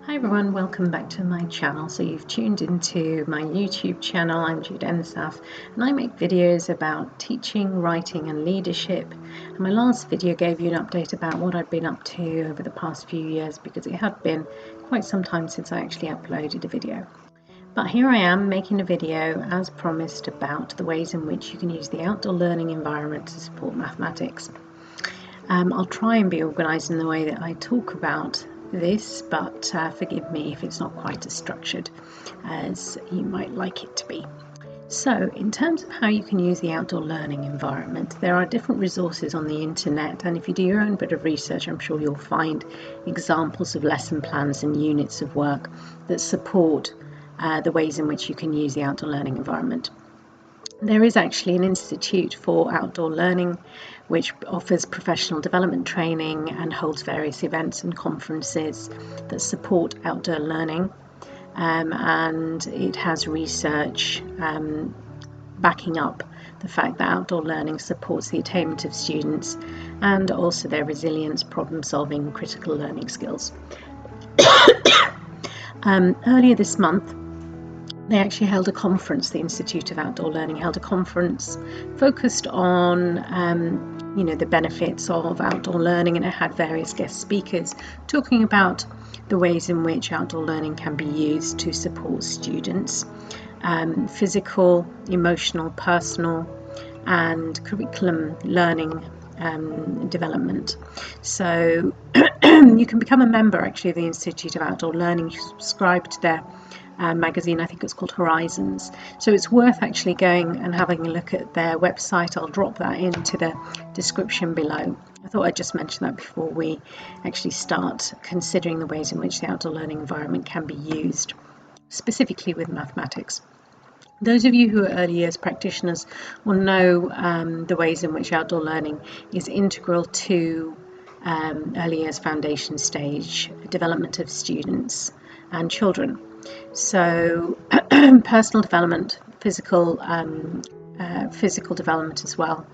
Hi everyone, welcome back to my channel. So you've tuned into my YouTube channel. I'm Jude Ensaf and I make videos about teaching, writing and leadership. And my last video gave you an update about what I've been up to over the past few years because it had been quite some time since I actually uploaded a video. But here I am making a video as promised about the ways in which you can use the outdoor learning environment to support mathematics. I'll try and be organised in the way that I talk about this, but forgive me if it's not quite as structured as you might like it to be. So in terms of how you can use the outdoor learning environment, there are different resources on the internet, and if you do your own bit of research, I'm sure you'll find examples of lesson plans and units of work that support the ways in which you can use the outdoor learning environment. There is actually an institute for outdoor learning which offers professional development training and holds various events and conferences that support outdoor learning, and it has research backing up the fact that outdoor learning supports the attainment of students and also their resilience, problem solving, critical learning skills. Earlier this month they actually held a conference. The Institute of Outdoor Learning held a conference focused on the benefits of outdoor learning, and it had various guest speakers talking about the ways in which outdoor learning can be used to support students, physical, emotional, personal and curriculum learning development. So you can become a member actually of the Institute of Outdoor Learning. You subscribe to their magazine, I think it's called Horizons, so it's worth actually going and having a look at their website. I'll drop that into the description below. I thought I'd just mention that before we actually start considering the ways in which the outdoor learning environment can be used specifically with mathematics. Those of you who are early years practitioners will know the ways in which outdoor learning is integral to early years foundation stage development of students and children. So personal development, physical development as well,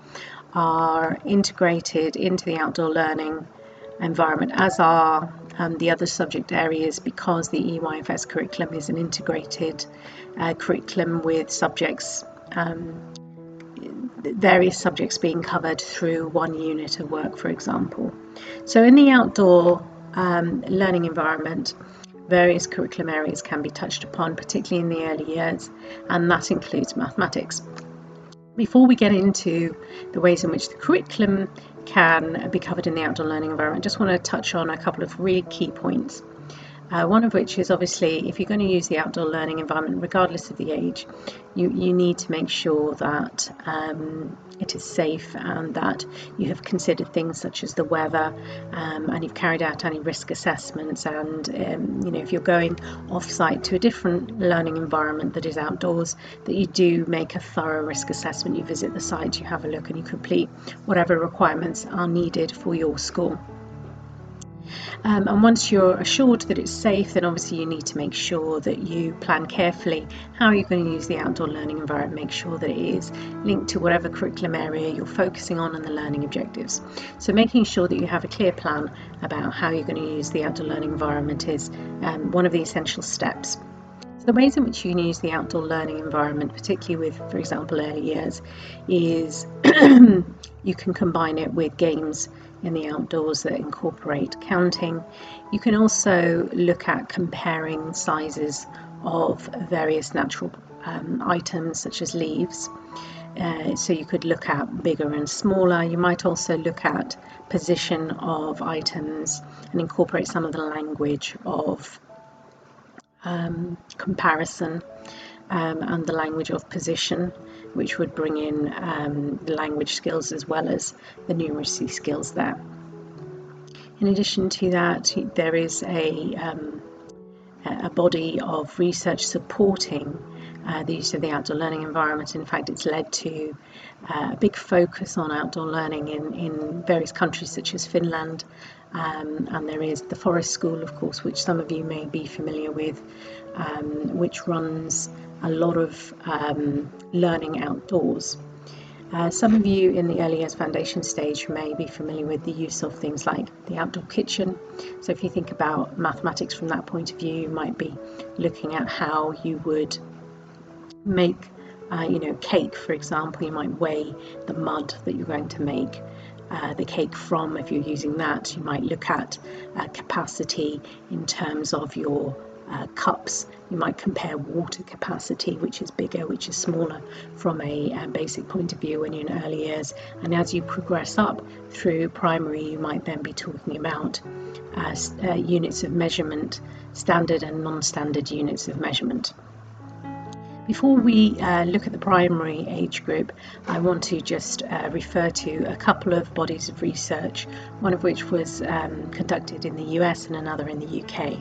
are integrated into the outdoor learning environment, as are the other subject areas, because the EYFS curriculum is an integrated curriculum with subjects, various subjects being covered through one unit of work, for example. So in the outdoor learning environment, various curriculum areas can be touched upon, particularly in the early years, and that includes mathematics. Before we get into the ways in which the curriculum can be covered in the outdoor learning environment, I just want to touch on a couple of really key points. One of which is, obviously, if you're going to use the outdoor learning environment, regardless of the age, you need to make sure that it is safe and that you have considered things such as the weather, and you've carried out any risk assessments, and if you're going off-site to a different learning environment that is outdoors, that you do make a thorough risk assessment. You visit the site, you have a look, and you complete whatever requirements are needed for your school. And once you're assured that it's safe, then obviously you need to make sure that you plan carefully how you're going to use the outdoor learning environment. Make sure that it is linked to whatever curriculum area you're focusing on and the learning objectives. So making sure that you have a clear plan about how you're going to use the outdoor learning environment is one of the essential steps. So the ways in which you can use the outdoor learning environment, particularly with, for example, early years, is you can combine it with games in the outdoors that incorporate counting. You can also look at comparing sizes of various natural items such as leaves. So you could look at bigger and smaller. You might also look at position of items and incorporate some of the language of comparison and the language of position, which would bring in the language skills as well as the numeracy skills there. In addition to that, there is a body of research supporting the use of the outdoor learning environment. In fact, it's led to a big focus on outdoor learning in various countries such as Finland, and there is the Forest School, of course, which some of you may be familiar with, which runs a lot of learning outdoors. Some of you in the early years foundation stage may be familiar with the use of things like the outdoor kitchen. So if you think about mathematics from that point of view, you might be looking at how you would make cake, for example. You might weigh the mud that you're going to make the cake from. If you're using that, you might look at capacity in terms of your cups. You might compare water capacity, which is bigger, which is smaller, from a basic point of view when you're in early years. And as you progress up through primary, you might then be talking about units of measurement, standard and non-standard units of measurement. Before we look at the primary age group, I want to just refer to a couple of bodies of research, one of which was conducted in the US and another in the UK.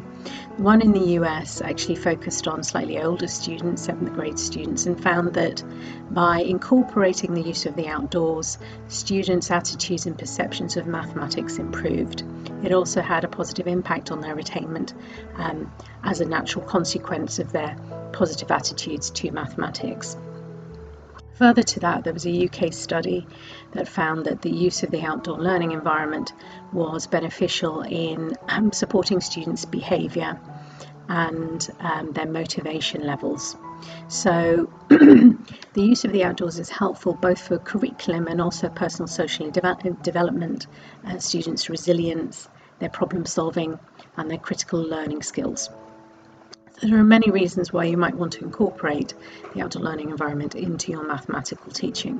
One in the US actually focused on slightly older students, 7th grade students, and found that by incorporating the use of the outdoors, students' attitudes and perceptions of mathematics improved. It also had a positive impact on their attainment as a natural consequence of their positive attitudes to mathematics. Further to that, there was a UK study that found that the use of the outdoor learning environment was beneficial in supporting students' behaviour and their motivation levels. So the use of the outdoors is helpful both for curriculum and also personal social development, students' resilience, their problem solving and their critical learning skills. There are many reasons why you might want to incorporate the outdoor learning environment into your mathematical teaching.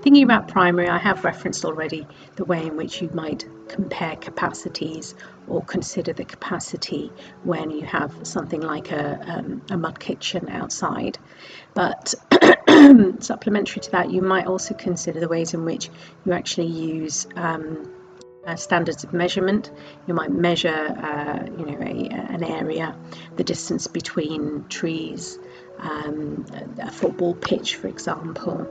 Thinking about primary, I have referenced already the way in which you might compare capacities or consider the capacity when you have something like a mud kitchen outside. But supplementary to that, you might also consider the ways in which you actually use standards of measurement. You might measure an area, the distance between trees, a football pitch, for example.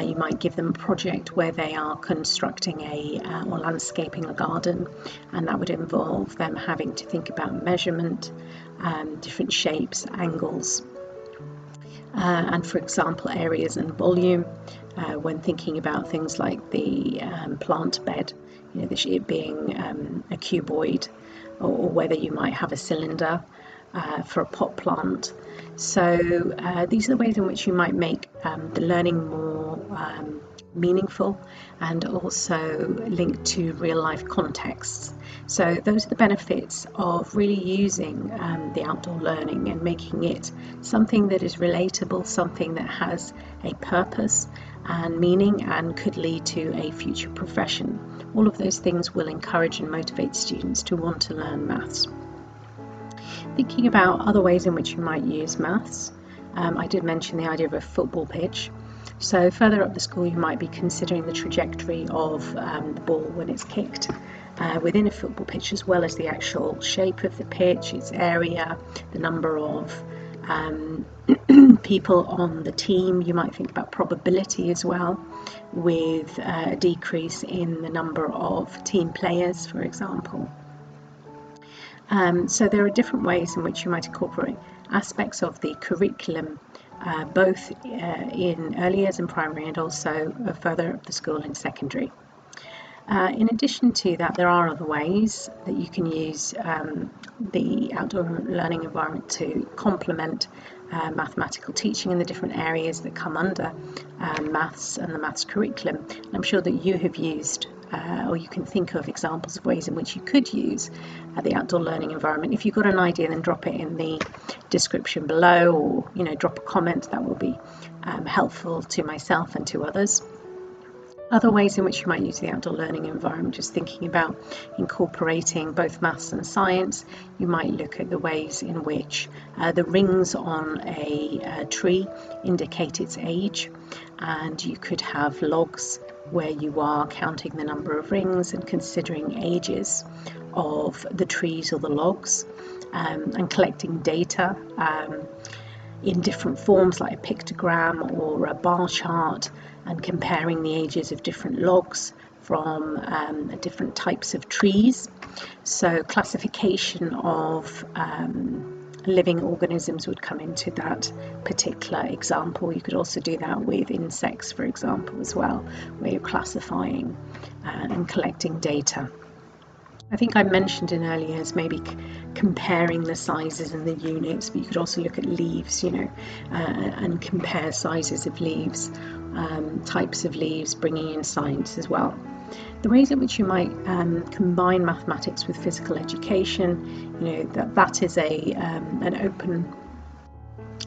You might give them a project where they are constructing or landscaping a garden, and that would involve them having to think about measurement, different shapes, angles, and for example areas and volume when thinking about things like the plant bed, it being a cuboid, or whether you might have a cylinder for a pot plant. So these are the ways in which you might make the learning more meaningful and also linked to real life contexts. So those are the benefits of really using the outdoor learning and making it something that is relatable, something that has a purpose and meaning and could lead to a future profession. All of those things will encourage and motivate students to want to learn maths. Thinking about other ways in which you might use maths, I did mention the idea of a football pitch. So further up the school, you might be considering the trajectory of the ball when it's kicked within a football pitch, as well as the actual shape of the pitch, its area, the number of people on the team. You might think about probability as well, with a decrease in the number of team players, for example. So there are different ways in which you might incorporate aspects of the curriculum, both in early years and primary, and also further up the school in secondary. In addition to that, there are other ways that you can use the outdoor learning environment to complement mathematical teaching in the different areas that come under maths and the maths curriculum. And I'm sure that you have used or you can think of examples of ways in which you could use the outdoor learning environment. If you've got an idea, then drop it in the description below, or drop a comment. That will be helpful to myself and to others. Other ways in which you might use the outdoor learning environment, just thinking about incorporating both maths and science. You might look at the ways in which the rings on a tree indicate its age, and you could have logs where you are counting the number of rings and considering ages of the trees or the logs, and collecting data in different forms like a pictogram or a bar chart, and comparing the ages of different logs from different types of trees. So classification of living organisms would come into that particular example. You could also do that with insects, for example, as well, where you're classifying and collecting data. I think I mentioned in earlier years maybe comparing the sizes and the units, but you could also look at leaves, and compare sizes of leaves, types of leaves, bringing in science as well. The ways in which you might combine mathematics with physical education, that is an open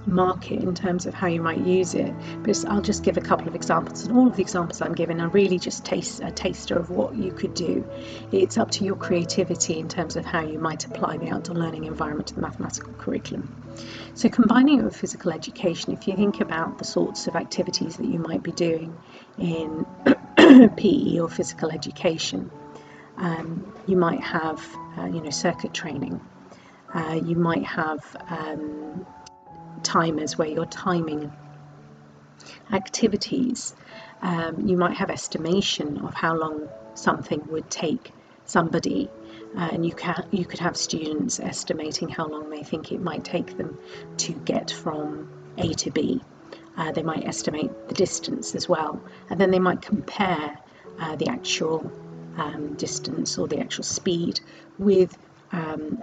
market in terms of how you might use it, but I'll just give a couple of examples, and all of the examples I'm giving are really just a taster of what you could do. It's up to your creativity in terms of how you might apply the outdoor learning environment to the mathematical curriculum. So combining it with physical education, if you think about the sorts of activities that you might be doing in PE or physical education, you might have circuit training, you might have timers where you're timing activities, you might have estimation of how long something would take somebody, and you could have students estimating how long they think it might take them to get from A to B. They might estimate the distance as well, and then they might compare the actual distance or the actual speed with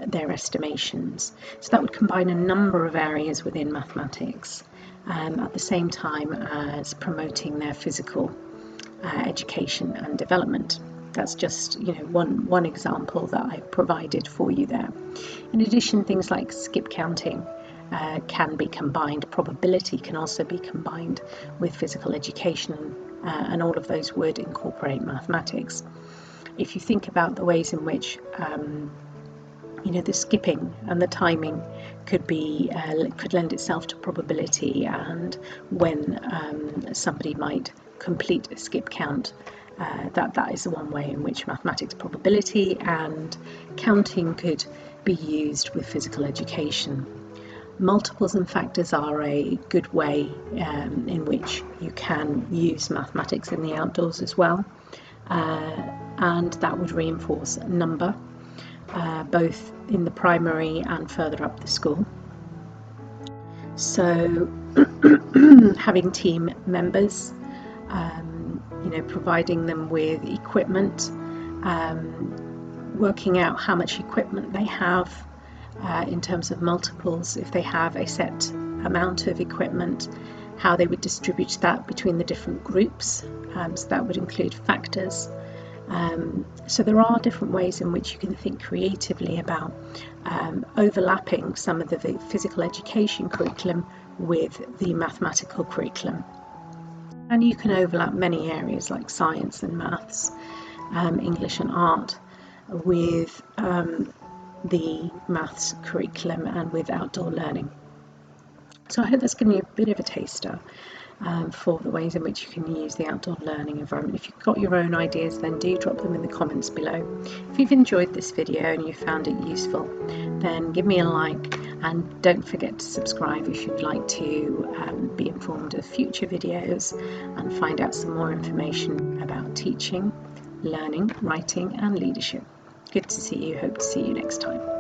their estimations. So that would combine a number of areas within mathematics, at the same time as promoting their physical education and development. That's just one example that I've provided for you there. In addition, things like skip counting can be combined. Probability can also be combined with physical education, and all of those would incorporate mathematics. If you think about the ways in which the skipping and the timing could lend itself to probability, and when somebody might complete a skip count, that is the one way in which mathematics, probability and counting could be used with physical education. Multiples and factors are a good way in which you can use mathematics in the outdoors as well, and that would reinforce number, both in the primary and further up the school. So having team members, providing them with equipment, working out how much equipment they have in terms of multiples, if they have a set amount of equipment, how they would distribute that between the different groups, so that would include factors. So there are different ways in which you can think creatively about overlapping some of the physical education curriculum with the mathematical curriculum. And you can overlap many areas like science and maths, English and art with the maths curriculum and with outdoor learning. So I hope that's given you a bit of a taster for the ways in which you can use the outdoor learning environment. If you've got your own ideas, then do drop them in the comments below. If you've enjoyed this video and you found it useful, then give me a like, and don't forget to subscribe if you'd like to be informed of future videos and find out some more information about teaching, learning, writing and leadership. Good to see you. Hope to see you next time.